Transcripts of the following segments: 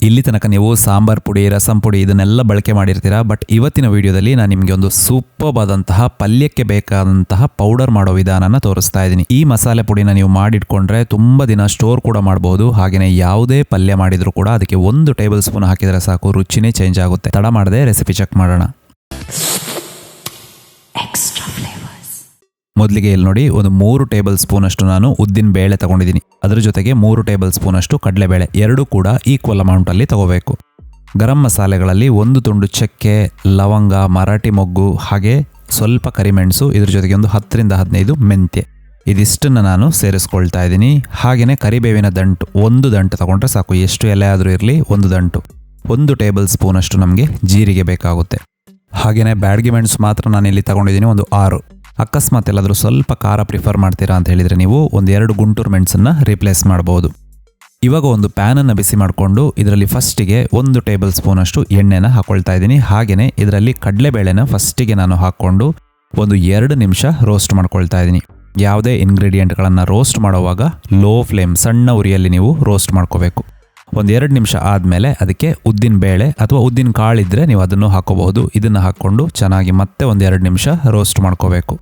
ಇಲ್ಲಿ ತನಕ ನೀವು ಸಾಂಬಾರ್ ಪುಡಿ, ರಸಂ ಪುಡಿ ಇದನ್ನೆಲ್ಲ ಬಳಕೆ ಮಾಡಿರ್ತೀರಾ. ಬಟ್ ಇವತ್ತಿನ ವಿಡಿಯೋದಲ್ಲಿ ನಾನು ನಿಮಗೆ ಒಂದು ಸೂಪರ್ ಆದಂತಹ ಪಲ್ಯಕ್ಕೆ ಬೇಕಾದಂತಹ ಪೌಡರ್ ಮಾಡೋ ವಿಧಾನನ ತೋರಿಸ್ತಾ ಇದ್ದೀನಿ. ಈ ಮಸಾಲೆ ಪುಡಿನ ನೀವು ಮಾಡಿಟ್ಕೊಂಡ್ರೆ ತುಂಬಾ ದಿನ ಸ್ಟೋರ್ ಕೂಡ ಮಾಡಬಹುದು. ಹಾಗೆಯೇ ಯಾವುದೇ ಪಲ್ಯ ಮಾಡಿದ್ರು ಕೂಡ ಅದಕ್ಕೆ 1 ಟೇಬಲ್ ಸ್ಪೂನ್ ಹಾಕಿದ್ರೆ ಸಾಕು, ರುಚಿನೇ ಚೇಂಜ್ ಆಗುತ್ತೆ. ತಡ ಮಾಡದೆ ರೆಸಿಪಿ ಚೆಕ್ ಮಾಡೋಣ. ಮೊದಲಿಗೆ ಇಲ್ಲಿ ನೋಡಿ, ಒಂದು 3 ಟೇಬಲ್ ಸ್ಪೂನ್ ಅಷ್ಟು ನಾನು ಉದ್ದಿನ ಬೇಳೆ ತಗೊಂಡಿದ್ದೀನಿ. ಅದರ ಜೊತೆಗೆ 3 ಟೇಬಲ್ ಸ್ಪೂನ್ ಅಷ್ಟು ಕಡಲೆಬೇಳೆ, ಎರಡೂ ಕೂಡ ಈಕ್ವಲ್ ಅಮೌಂಟ್ ಅಲ್ಲಿ ತಗೋಬೇಕು. ಗರಂ ಮಸಾಲೆಗಳಲ್ಲಿ 1 ತುಂಡು ಚಕ್ಕೆ, ಲವಂಗ, ಮರಾಠಿ ಮೊಗ್ಗು, ಹಾಗೆ ಸ್ವಲ್ಪ ಕರಿಮೆಣಸು, ಇದ್ರ ಜೊತೆಗೆ ಒಂದು 10 ರಿಂದ 15 ಮೆಂತ್ಯ, ಇದಿಷ್ಟನ್ನು ನಾನು ಸೇರಿಸ್ಕೊಳ್ತಾ ಇದ್ದೀನಿ. ಹಾಗೆಯೇ ಕರಿಬೇವಿನ ದಂಟು 1 ದಂಟು ತಗೊಂಡ್ರೆ ಸಾಕು, ಎಷ್ಟು ಎಲೆ ಆದರೂ ಇರಲಿ 1 ದಂಟು. 1 ಟೇಬಲ್ ಸ್ಪೂನ್ ಅಷ್ಟು ನಮಗೆ ಜೀರಿಗೆ ಬೇಕಾಗುತ್ತೆ. ಹಾಗೆಯೇ ಬ್ಯಾಡಗಿ ಮೆಣಸು ಮಾತ್ರ ನಾನು ಇಲ್ಲಿ ತಗೊಂಡಿದ್ದೀನಿ, ಒಂದು 6. ಅಕಸ್ಮಾತ್ ಎಲ್ಲಾದರೂ ಸ್ವಲ್ಪ ಖಾರ ಪ್ರಿಫರ್ ಮಾಡ್ತೀರಾ ಅಂತ ಹೇಳಿದರೆ ನೀವು 1-2 ಗುಂಟೂರು ಮೆಣಸನ್ನು ರಿಪ್ಲೇಸ್ ಮಾಡ್ಬೋದು. ಇವಾಗ ಒಂದು ಪ್ಯಾನನ್ನು ಬಿಸಿ ಮಾಡಿಕೊಂಡು ಇದರಲ್ಲಿ ಫಸ್ಟಿಗೆ 1 ಟೇಬಲ್ ಸ್ಪೂನ್ ಅಷ್ಟು ಎಣ್ಣೆನ ಹಾಕೊಳ್ತಾ ಇದ್ದೀನಿ. ಹಾಗೆಯೇ ಇದರಲ್ಲಿ ಕಡಲೆಬೇಳೆನ ಫಸ್ಟಿಗೆ ನಾನು ಹಾಕ್ಕೊಂಡು ಒಂದು 2 ನಿಮಿಷ ರೋಸ್ಟ್ ಮಾಡ್ಕೊಳ್ತಾ ಇದ್ದೀನಿ. ಯಾವುದೇ ಇಂಗ್ರೀಡಿಯೆಂಟ್ಗಳನ್ನು ರೋಸ್ಟ್ ಮಾಡುವಾಗ ಲೋ ಫ್ಲೇಮ್, ಸಣ್ಣ ಉರಿಯಲ್ಲಿ ನೀವು ರೋಸ್ಟ್ ಮಾಡ್ಕೋಬೇಕು. 1-2 ನಿಮಿಷ ಆದಮೇಲೆ ಅದಕ್ಕೆ ಉದ್ದಿನ ಬೇಳೆ ಅಥವಾ ಉದ್ದಿನ ಕಾಳಿದ್ರೆ ನೀವು ಅದನ್ನು ಹಾಕೋಬಹುದು. ಇದನ್ನು ಹಾಕ್ಕೊಂಡು ಚೆನ್ನಾಗಿ ಮತ್ತೆ 1-2 ನಿಮಿಷ ರೋಸ್ಟ್ ಮಾಡ್ಕೋಬೇಕು.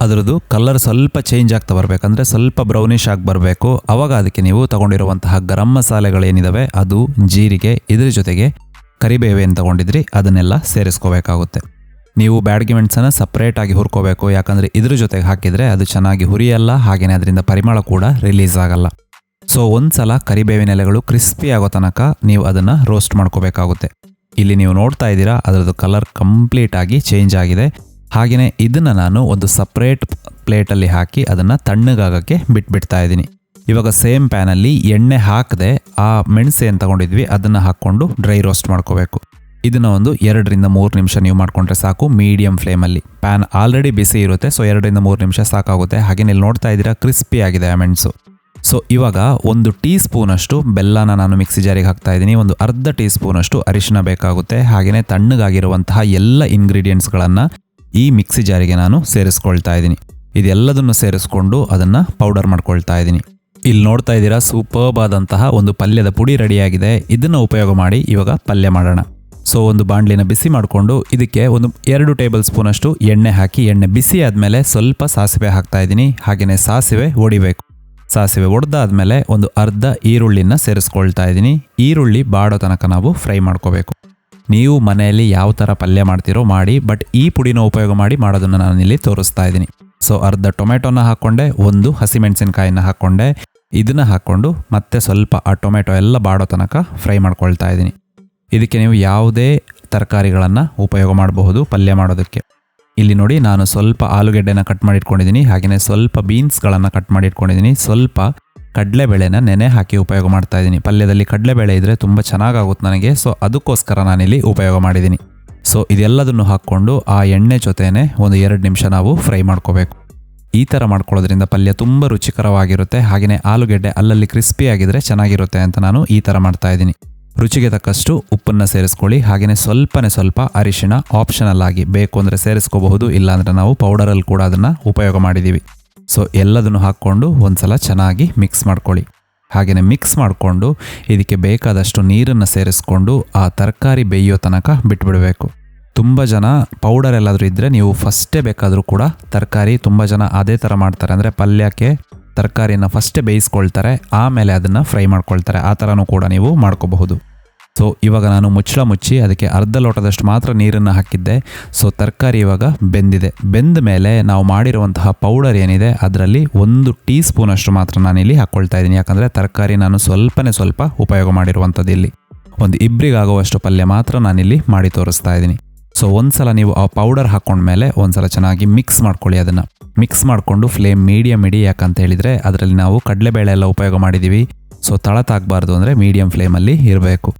ಅದರದ್ದು ಕಲರ್ ಸ್ವಲ್ಪ ಚೇಂಜ್ ಆಗ್ತಾ ಬರಬೇಕಂದ್ರೆ ಸ್ವಲ್ಪ ಬ್ರೌನಿಶ್ ಆಗಿ ಬರಬೇಕು. ಆವಾಗ ಅದಕ್ಕೆ ನೀವು ತಗೊಂಡಿರುವಂತಹ ಗರಂ ಮಸಾಲೆಗಳೇನಿದಾವೆ, ಅದು ಜೀರಿಗೆ, ಇದ್ರ ಜೊತೆಗೆ ಕರಿಬೇವೇನು ತಗೊಂಡಿದ್ರಿ ಅದನ್ನೆಲ್ಲ ಸೇರಿಸ್ಕೋಬೇಕಾಗುತ್ತೆ. ನೀವು ಬ್ಯಾಡಗಿ ಮೆಣಸನ್ನು ಸಪ್ರೇಟಾಗಿ ಹುರ್ಕೋಬೇಕು, ಯಾಕಂದರೆ ಇದ್ರ ಜೊತೆಗೆ ಹಾಕಿದರೆ ಅದು ಚೆನ್ನಾಗಿ ಹುರಿಯಲ್ಲ, ಹಾಗೆಯೇ ಅದರಿಂದ ಪರಿಮಳ ಕೂಡ ರಿಲೀಸ್ ಆಗಲ್ಲ. ಸೊ ಒಂದ್ಸಲ ಕರಿಬೇವಿನ ಎಲೆಗಳು ಕ್ರಿಸ್ಪಿ ಆಗೋ ತನಕ ನೀವು ಅದನ್ನು ರೋಸ್ಟ್ ಮಾಡ್ಕೋಬೇಕಾಗುತ್ತೆ. ಇಲ್ಲಿ ನೀವು ನೋಡ್ತಾ ಇದ್ದೀರಾ, ಅದರದ್ದು ಕಲರ್ ಕಂಪ್ಲೀಟ್ ಆಗಿ ಚೇಂಜ್ ಆಗಿದೆ. ಹಾಗೆಯೇ ಇದನ್ನು ನಾನು ಒಂದು ಸಪ್ರೇಟ್ ಪ್ಲೇಟಲ್ಲಿ ಹಾಕಿ ಅದನ್ನು ತಣ್ಣಗಾಗಕ್ಕೆ ಬಿಟ್ಬಿಡ್ತಾ ಇದ್ದೀನಿ. ಇವಾಗ ಸೇಮ್ ಪ್ಯಾನಲ್ಲಿ ಎಣ್ಣೆ ಹಾಕದೆ ಆ ಮೆಣಸು ಏನು ತಗೊಂಡಿದ್ವಿ ಅದನ್ನು ಹಾಕ್ಕೊಂಡು ಡ್ರೈ ರೋಸ್ಟ್ ಮಾಡ್ಕೋಬೇಕು. ಇದನ್ನು ಒಂದು 2-3 ನಿಮಿಷ ನೀವು ಮಾಡಿಕೊಂಡ್ರೆ ಸಾಕು, ಮೀಡಿಯಂ ಫ್ಲೇಮಲ್ಲಿ. ಪ್ಯಾನ್ ಆಲ್ರೆಡಿ ಬಿಸಿ ಇರುತ್ತೆ, ಸೊ 2-3 ನಿಮಿಷ ಸಾಕಾಗುತ್ತೆ. ಹಾಗೆ ಇಲ್ಲಿ ನೋಡ್ತಾ ಇದ್ದೀರಾ, ಕ್ರಿಸ್ಪಿ ಆಗಿದೆ ಆ ಮೆಣಸು. ಸೊ ಇವಾಗ 1 ಟೀ ಸ್ಪೂನ್ ಅಷ್ಟು ಬೆಲ್ಲನ ನಾನು ಮಿಕ್ಸಿ ಜಾರಿಗೆ ಹಾಕ್ತಾ ಇದ್ದೀನಿ. ಒಂದು ಅರ್ಧ ಟೀ ಸ್ಪೂನ್ ಅಷ್ಟು ಅರಿಶಿನ ಬೇಕಾಗುತ್ತೆ. ಹಾಗೆಯೇ ತಣ್ಣಗಾಗಿರುವಂತಹ ಎಲ್ಲ ಇಂಗ್ರೀಡಿಯೆಂಟ್ಸ್ಗಳನ್ನು ಈ ಮಿಕ್ಸಿ ಜಾರಿಗೆ ನಾನು ಸೇರಿಸ್ಕೊಳ್ತಾ ಇದ್ದೀನಿ. ಇದೆಲ್ಲದನ್ನು ಸೇರಿಸ್ಕೊಂಡು ಅದನ್ನು ಪೌಡರ್ ಮಾಡ್ಕೊಳ್ತಾ ಇದ್ದೀನಿ. ಇಲ್ಲಿ ನೋಡ್ತಾ ಇದ್ದೀರಾ, ಸೂಪರ್ಬ್ ಆದಂತಹ ಒಂದು ಪಲ್ಯದ ಪುಡಿ ರೆಡಿಯಾಗಿದೆ. ಇದನ್ನು ಉಪಯೋಗ ಮಾಡಿ ಇವಾಗ ಪಲ್ಯ ಮಾಡೋಣ. ಸೊ ಒಂದು ಬಾಣಲಿನ ಬಿಸಿ ಮಾಡಿಕೊಂಡು ಇದಕ್ಕೆ ಒಂದು 2 ಟೇಬಲ್ ಸ್ಪೂನ್ ಅಷ್ಟು ಎಣ್ಣೆ ಹಾಕಿ, ಎಣ್ಣೆ ಬಿಸಿ ಆದಮೇಲೆ ಸ್ವಲ್ಪ ಸಾಸಿವೆ ಹಾಕ್ತಾ ಇದ್ದೀನಿ. ಹಾಗೆಯೇ ಸಾಸಿವೆ ಒಡಿಬೇಕು. ಸಾಸಿವೆ ಒಡೆದಾದ್ಮೇಲೆ ಒಂದು ಅರ್ಧ ಈರುಳ್ಳಿನ ಸೇರಿಸ್ಕೊಳ್ತಾ ಇದ್ದೀನಿ. ಈರುಳ್ಳಿ ಬಾಡೋ ತನಕ ನಾವು ಫ್ರೈ ಮಾಡ್ಕೋಬೇಕು. ನೀವು ಮನೆಯಲ್ಲಿ ಯಾವ ಥರ ಪಲ್ಯ ಮಾಡ್ತೀರೋ ಮಾಡಿ, ಬಟ್ ಈ ಪುಡಿನ ಉಪಯೋಗ ಮಾಡಿ ಮಾಡೋದನ್ನು ನಾನಿಲ್ಲಿ ತೋರಿಸ್ತಾ ಇದ್ದೀನಿ. ಸೊ ಅರ್ಧ ಟೊಮೆಟೊನ ಹಾಕ್ಕೊಂಡೆ, 1 ಹಸಿಮೆಣಸಿನಕಾಯಿನ ಹಾಕ್ಕೊಂಡೆ. ಇದನ್ನು ಹಾಕ್ಕೊಂಡು ಮತ್ತೆ ಸ್ವಲ್ಪ ಆ ಟೊಮೆಟೊ ಎಲ್ಲ ಬಾಡೋ ತನಕ ಫ್ರೈ ಮಾಡ್ಕೊಳ್ತಾ ಇದ್ದೀನಿ. ಇದಕ್ಕೆ ನೀವು ಯಾವುದೇ ತರಕಾರಿಗಳನ್ನು ಉಪಯೋಗ ಮಾಡಬಹುದು ಪಲ್ಯ ಮಾಡೋದಕ್ಕೆ. ಇಲ್ಲಿ ನೋಡಿ, ನಾನು ಸ್ವಲ್ಪ ಆಲೂಗೆಡ್ಡೆನ ಕಟ್ ಮಾಡಿ ಇಟ್ಕೊಂಡಿದ್ದೀನಿ. ಹಾಗೆಯೇ ಸ್ವಲ್ಪ ಬೀನ್ಸ್ಗಳನ್ನು ಕಟ್ ಮಾಡಿ ಇಟ್ಕೊಂಡಿದ್ದೀನಿ. ಸ್ವಲ್ಪ ಕಡಲೆಬೇಳೆನ ನೆನೆ ಹಾಕಿ ಉಪಯೋಗ ಮಾಡ್ತಾ ಇದ್ದೀನಿ. ಪಲ್ಯದಲ್ಲಿ ಕಡಲೆಬೇಳೆ ಇದ್ದರೆ ತುಂಬ ಚೆನ್ನಾಗಾಗುತ್ತೆ ನನಗೆ, ಸೊ ಅದಕ್ಕೋಸ್ಕರ ನಾನಿಲ್ಲಿ ಉಪಯೋಗ ಮಾಡಿದ್ದೀನಿ. ಸೊ ಇದೆಲ್ಲದನ್ನು ಹಾಕ್ಕೊಂಡು ಆ ಎಣ್ಣೆ ಜೊತೆನೇ ಒಂದು 2 ನಿಮಿಷ ನಾವು ಫ್ರೈ ಮಾಡ್ಕೋಬೇಕು. ಈ ಥರ ಮಾಡ್ಕೊಳ್ಳೋದ್ರಿಂದ ಪಲ್ಯ ತುಂಬ ರುಚಿಕರವಾಗಿರುತ್ತೆ. ಹಾಗೆಯೇ ಆಲೂಗೆಡ್ಡೆ ಅಲ್ಲಲ್ಲಿ ಕ್ರಿಸ್ಪಿ ಆಗಿದ್ರೆ ಚೆನ್ನಾಗಿರುತ್ತೆ ಅಂತ ನಾನು ಈ ಥರ ಮಾಡ್ತಾ ಇದ್ದೀನಿ. ರುಚಿಗೆ ತಕ್ಕಷ್ಟು ಉಪ್ಪನ್ನು ಸೇರಿಸ್ಕೊಳ್ಳಿ. ಹಾಗೆಯೇ ಸ್ವಲ್ಪ ಅರಿಶಿಣ ಆಪ್ಷನಲ್ ಆಗಿ ಬೇಕು ಅಂದರೆ ಸೇರಿಸ್ಕೋಬಹುದು, ಇಲ್ಲಾಂದರೆ ನಾವು ಪೌಡರಲ್ಲಿ ಕೂಡ ಅದನ್ನು ಉಪಯೋಗ ಮಾಡಿದ್ದೀವಿ. ಸೊ ಎಲ್ಲದನ್ನು ಹಾಕ್ಕೊಂಡು ಒಂದ್ಸಲ ಚೆನ್ನಾಗಿ ಮಿಕ್ಸ್ ಮಾಡ್ಕೊಳ್ಳಿ. ಹಾಗೆಯೇ ಮಿಕ್ಸ್ ಮಾಡಿಕೊಂಡು ಇದಕ್ಕೆ ಬೇಕಾದಷ್ಟು ನೀರನ್ನು ಸೇರಿಸ್ಕೊಂಡು ಆ ತರಕಾರಿ ಬೇಯೋ ತನಕ ಬಿಟ್ಬಿಡಬೇಕು. ತುಂಬ ಜನ ಪೌಡರ್ ಎಲ್ಲಾದರೂ ಇದ್ದರೆ ನೀವು ಫಸ್ಟೇ ಬೇಕಾದರೂ ಕೂಡ ತರಕಾರಿ, ತುಂಬ ಜನ ಅದೇ ಥರ ಮಾಡ್ತಾರೆ, ಅಂದರೆ ಪಲ್ಯಕ್ಕೆ ತರಕಾರಿಯನ್ನು ಫಸ್ಟೇ ಬೇಯಿಸ್ಕೊಳ್ತಾರೆ, ಆಮೇಲೆ ಅದನ್ನು ಫ್ರೈ ಮಾಡ್ಕೊಳ್ತಾರೆ. ಆ ಥರನೂ ಕೂಡ ನೀವು ಮಾಡ್ಕೋಬಹುದು. ಸೊ ಇವಾಗ ನಾನು ಮುಚ್ಚಳ ಮುಚ್ಚಿ ಅದಕ್ಕೆ ಅರ್ಧ ಲೋಟದಷ್ಟು ಮಾತ್ರ ನೀರನ್ನು ಹಾಕಿದ್ದೆ. ಸೊ ತರಕಾರಿ ಇವಾಗ ಬೆಂದಿದೆ. ಬೆಂದ ಮೇಲೆ ನಾವು ಮಾಡಿರುವಂತಹ ಪೌಡರ್ ಏನಿದೆ ಅದರಲ್ಲಿ 1 ಟೀ ಸ್ಪೂನ್ ಅಷ್ಟು ಮಾತ್ರ ನಾನಿಲ್ಲಿ ಹಾಕ್ಕೊಳ್ತಾ ಇದ್ದೀನಿ. ಯಾಕಂದರೆ ತರಕಾರಿ ನಾನು ಸ್ವಲ್ಪ ಉಪಯೋಗ ಮಾಡಿರುವಂಥದ್ದು. ಇಲ್ಲಿ ಒಂದು ಇಬ್ಬರಿಗಾಗುವಷ್ಟು ಪಲ್ಯ ಮಾತ್ರ ನಾನಿಲ್ಲಿ ಮಾಡಿ ತೋರಿಸ್ತಾ ಇದ್ದೀನಿ. ಸೊ ಒಂದ್ಸಲ ನೀವು ಆ ಪೌಡರ್ ಹಾಕ್ಕೊಂಡ್ಮೇಲೆ ಒಂದ್ಸಲ ಚೆನ್ನಾಗಿ ಮಿಕ್ಸ್ ಮಾಡ್ಕೊಳ್ಳಿ. ಅದನ್ನು ಮಿಕ್ಸ್ ಮಾಡಿಕೊಂಡು ಫ್ಲೇಮ್ ಮೀಡಿಯಮ್ ಇಡಿ. ಯಾಕಂತ ಹೇಳಿದರೆ ಅದರಲ್ಲಿ ನಾವು ಕಡಲೆಬೇಳೆ ಎಲ್ಲ ಉಪಯೋಗ ಮಾಡಿದ್ದೀವಿ. ಸೊ ತಳತಾಗಬಾರ್ದು ಅಂದರೆ ಮೀಡಿಯಮ್ ಫ್ಲೇಮಲ್ಲಿ ಇರಬೇಕು.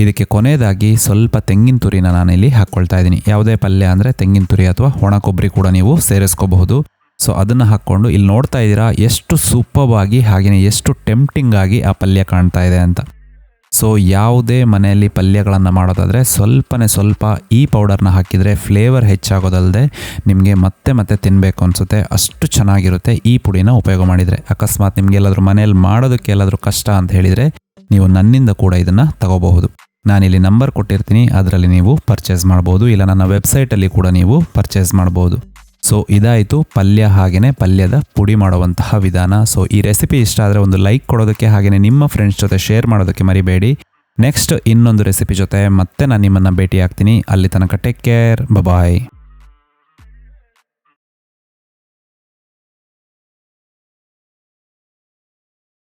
ಇದಕ್ಕೆ ಕೊನೆಯದಾಗಿ ಸ್ವಲ್ಪ ತೆಂಗಿನ ತುರಿನ ನಾನಿಲ್ಲಿ ಹಾಕ್ಕೊಳ್ತಾ ಇದ್ದೀನಿ. ಯಾವುದೇ ಪಲ್ಯ ಅಂದರೆ ತೆಂಗಿನ ತುರಿ ಅಥವಾ ಒಣ ಕೊಬ್ಬರಿ ಕೂಡ ನೀವು ಸೇರಿಸ್ಕೋಬಹುದು. ಸೊ ಅದನ್ನು ಹಾಕ್ಕೊಂಡು ಇಲ್ಲಿ ನೋಡ್ತಾ ಇದ್ದೀರಾ ಎಷ್ಟು ಸೂಪರ್ಬ್ ಆಗಿ, ಹಾಗೆಯೇ ಎಷ್ಟು ಟೆಂಪ್ಟಿಂಗ್ ಆಗಿ ಆ ಪಲ್ಯ ಕಾಣ್ತಾ ಇದೆ ಅಂತ. ಸೊ ಯಾವುದೇ ಮನೆಯಲ್ಲಿ ಪಲ್ಯಗಳನ್ನು ಮಾಡೋದಾದರೆ ಸ್ವಲ್ಪ ಈ ಪೌಡರ್ನ ಹಾಕಿದರೆ ಫ್ಲೇವರ್ ಹೆಚ್ಚಾಗೋದಲ್ಲದೆ ನಿಮಗೆ ಮತ್ತೆ ತಿನ್ನಬೇಕು ಅನಿಸುತ್ತೆ, ಅಷ್ಟು ಚೆನ್ನಾಗಿರುತ್ತೆ ಈ ಪುಡಿನ ಉಪಯೋಗ ಮಾಡಿದರೆ. ಅಕಸ್ಮಾತ್ ನಿಮಗೆಲ್ಲಾದರೂ ಮನೆಯಲ್ಲಿ ಮಾಡೋದಕ್ಕೆ ಎಲ್ಲಾದರೂ ಕಷ್ಟ ಅಂತ ಹೇಳಿದರೆ ನೀವು ನನ್ನಿಂದ ಕೂಡ ಇದನ್ನು ತಗೋಬಹುದು. ನಾನಿಲ್ಲಿ ನಂಬರ್ ಕೊಟ್ಟಿರ್ತೀನಿ, ಅದರಲ್ಲಿ ನೀವು ಪರ್ಚೇಸ್ ಮಾಡ್ಬೋದು, ಇಲ್ಲ ನನ್ನ ವೆಬ್ಸೈಟಲ್ಲಿ ಕೂಡ ನೀವು ಪರ್ಚೇಸ್ ಮಾಡ್ಬೋದು. ಸೊ ಇದಾಯಿತು ಪಲ್ಯ ಹಾಗೆಯೇ ಪಲ್ಯದ ಪುಡಿ ಮಾಡುವಂತಹ ವಿಧಾನ. ಸೊ ಈ ರೆಸಿಪಿ ಇಷ್ಟ ಆದರೆ ಒಂದು ಲೈಕ್ ಕೊಡೋದಕ್ಕೆ ಹಾಗೆಯೇ ನಿಮ್ಮ ಫ್ರೆಂಡ್ಸ್ ಜೊತೆ ಶೇರ್ ಮಾಡೋದಕ್ಕೆ ಮರಿಬೇಡಿ. ನೆಕ್ಸ್ಟ್ ಇನ್ನೊಂದು ರೆಸಿಪಿ ಜೊತೆ ಮತ್ತೆ ನಾನು ನಿಮ್ಮನ್ನು ಭೇಟಿ ಆಗ್ತೀನಿ. ಅಲ್ಲಿ ತನಕ ಟೇಕ್ ಕೇರ್, ಬಾಯ್.